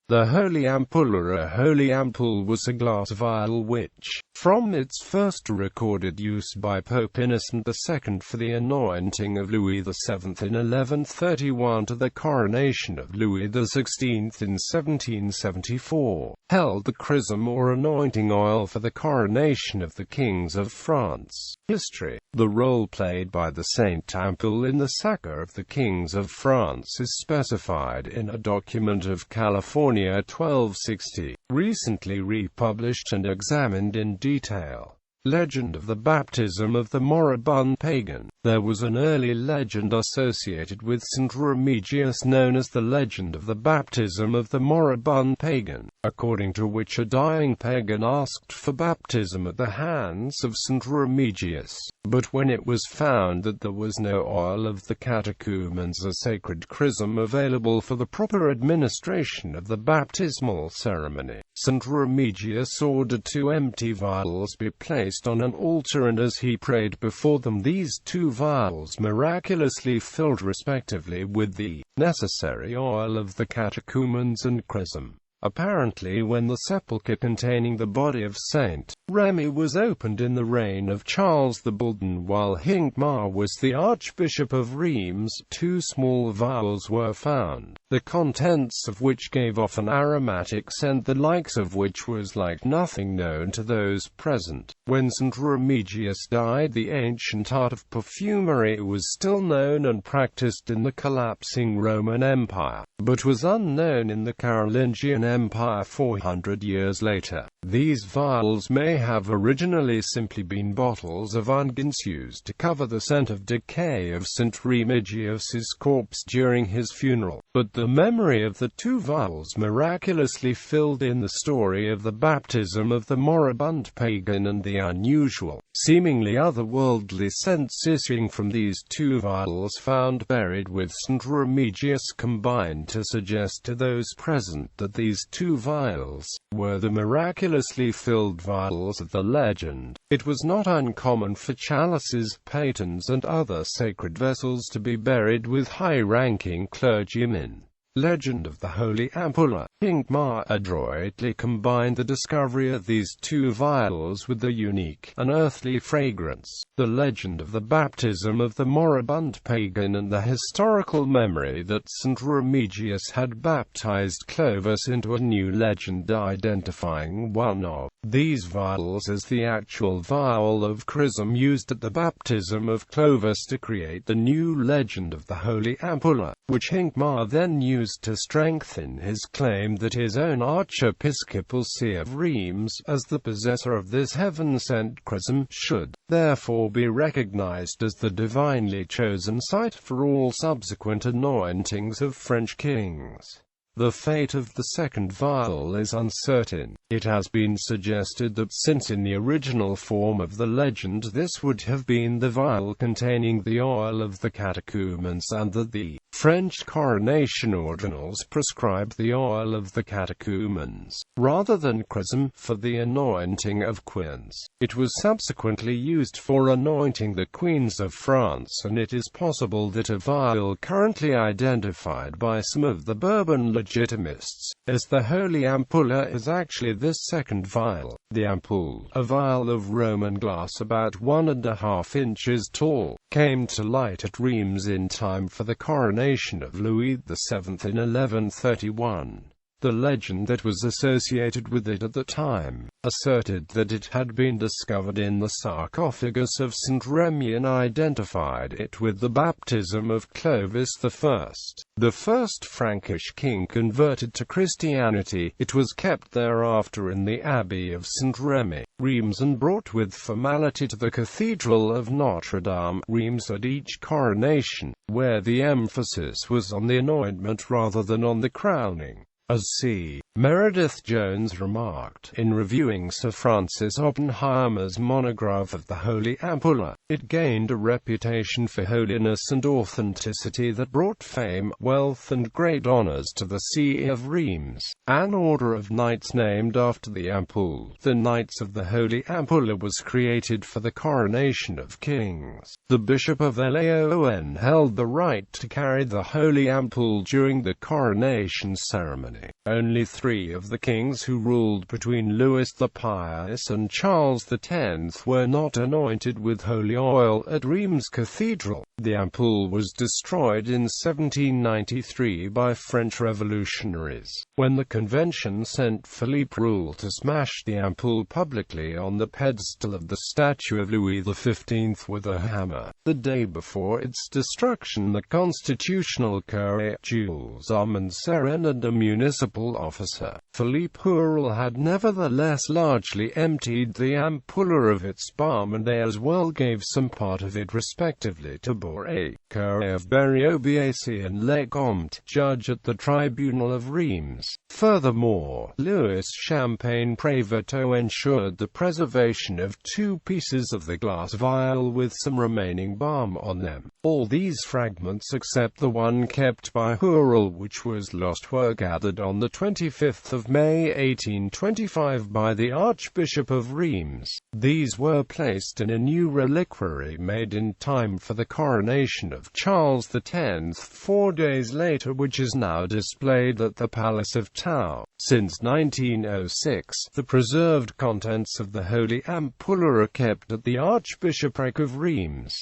The Holy Ampulla. A Holy Ampoule was a glass vial which, from its first recorded use by Pope Innocent II for the anointing of Louis VII in 1131 to the coronation of Louis XVI in 1774, held the chrism or anointing oil for the coronation of the kings of France. History. The role played by the Saint Ampoule in the succor of the kings of France is specified in a document of California 1260, recently republished and examined in detail. Legend of the baptism of the moribund pagan. There was an early legend associated with St. Remigius known as the legend of the baptism of the moribund pagan, according to which a dying pagan asked for baptism at the hands of St. Remigius. But when it was found that there was no oil of the catechumens, a sacred chrism available for the proper administration of the baptismal ceremony, St. Remigius ordered 2 empty vials be placed on an altar, and as he prayed before them, these 2 vials miraculously filled respectively with the necessary oil of the catechumens and chrism. Apparently, when the sepulchre containing the body of Saint Remy was opened in the reign of Charles the Buldan while Hincmar was the Archbishop of Reims, 2 small vials were found, the contents of which gave off an aromatic scent the likes of which was like nothing known to those present. When St. Remigius died, the ancient art of perfumery was still known and practiced in the collapsing Roman Empire, but was unknown in the Carolingian Empire 400 years later. These vials may have originally simply been bottles of unguents used to cover the scent of decay of St. Remigius's corpse during his funeral, but the memory of the 2 vials miraculously filled in the story of the baptism of the moribund pagan and the unusual, seemingly otherworldly scents issuing from these 2 vials found buried with St. Remigius combined to suggest to those present that these 2 vials were the miraculously filled vials of the legend. It was not uncommon for chalices, patens and other sacred vessels to be buried with high-ranking clergymen. Legend of the Holy Ampulla. Hincmar adroitly combined the discovery of these 2 vials with the unique, unearthly fragrance, the legend of the baptism of the moribund pagan, and the historical memory that St. Remigius had baptized Clovis into a new legend identifying one of these vials as the actual vial of chrism used at the baptism of Clovis to create the new legend of the Holy Ampulla, which Hincmar then used to strengthen his claim that his own archiepiscopal see of Reims, as the possessor of this heaven-sent chrism, should therefore be recognized as the divinely chosen site for all subsequent anointings of French kings. The fate of the second vial is uncertain. It has been suggested that since in the original form of the legend this would have been the vial containing the oil of the catechumens, and that the French coronation ordinals prescribed the oil of the catechumens, rather than chrism, for the anointing of queens. It was subsequently used for anointing the queens of France, and it is possible that a vial currently identified by some of the Bourbon legitimists as the Holy Ampulla is actually this second vial, the Ampoule, a vial of Roman glass about 1.5 inches tall, came to light at Reims in time for the coronation of Louis VII in 1131. The legend that was associated with it at the time asserted that it had been discovered in the sarcophagus of St. Remy and identified it with the baptism of Clovis I, the first Frankish king converted to Christianity. It was kept thereafter in the Abbey of St. Remy, Reims, and brought with formality to the Cathedral of Notre Dame, Reims, at each coronation, where the emphasis was on the anointment rather than on the crowning. As C. Meredith Jones remarked, in reviewing Sir Francis Oppenheimer's monograph of the Holy Ampulla, it gained a reputation for holiness and authenticity that brought fame, wealth and great honors to the See of Reims. An order of knights named after the Ampoule, the Knights of the Holy Ampulla, was created for the coronation of kings. The Bishop of Laon held the right to carry the Holy Ampoule during the coronation ceremony. ceremony. Only 3 of the kings who ruled between Louis the Pious and Charles X were not anointed with holy oil at Reims Cathedral. The ampoule was destroyed in 1793 by French revolutionaries, when the convention sent Philippe Rule to smash the ampoule publicly on the pedestal of the statue of Louis XV with a hammer. The day before its destruction, the constitutional curé Jules Armand Seren and a municipal officer, Philippe Rule, had nevertheless largely emptied the ampulla of its balm, and they as well gave some part of it respectively to Boré, curé of Berry-Obiacy, and Lecomte, judge at the tribunal of Reims. Furthermore, Louis Champagne Prévost ensured the preservation of 2 pieces of the glass vial with some remaining balm on them. All these fragments except the one kept by Rule, which was lost, were gathered on the 25th of May 1825 by the Archbishop of Reims. These were placed in a new reliquary made in time for the coronation of Charles X 4 days later, which is now displayed at the Palace of Tau. Since 1906, the preserved contents of the Holy Ampulla are kept at the Archbishopric of Reims.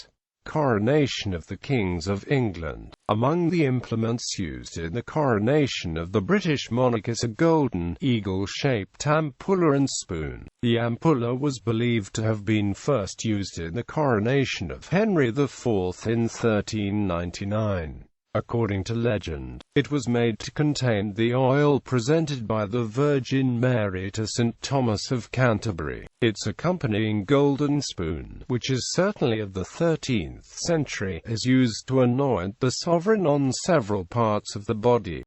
Coronation of the Kings of England. Among the implements used in the coronation of the British monarch is a golden, eagle-shaped ampulla and spoon. The ampulla was believed to have been first used in the coronation of Henry IV in 1399. According to legend, it was made to contain the oil presented by the Virgin Mary to St. Thomas of Canterbury. Its accompanying golden spoon, which is certainly of the 13th century, is used to anoint the sovereign on several parts of the body.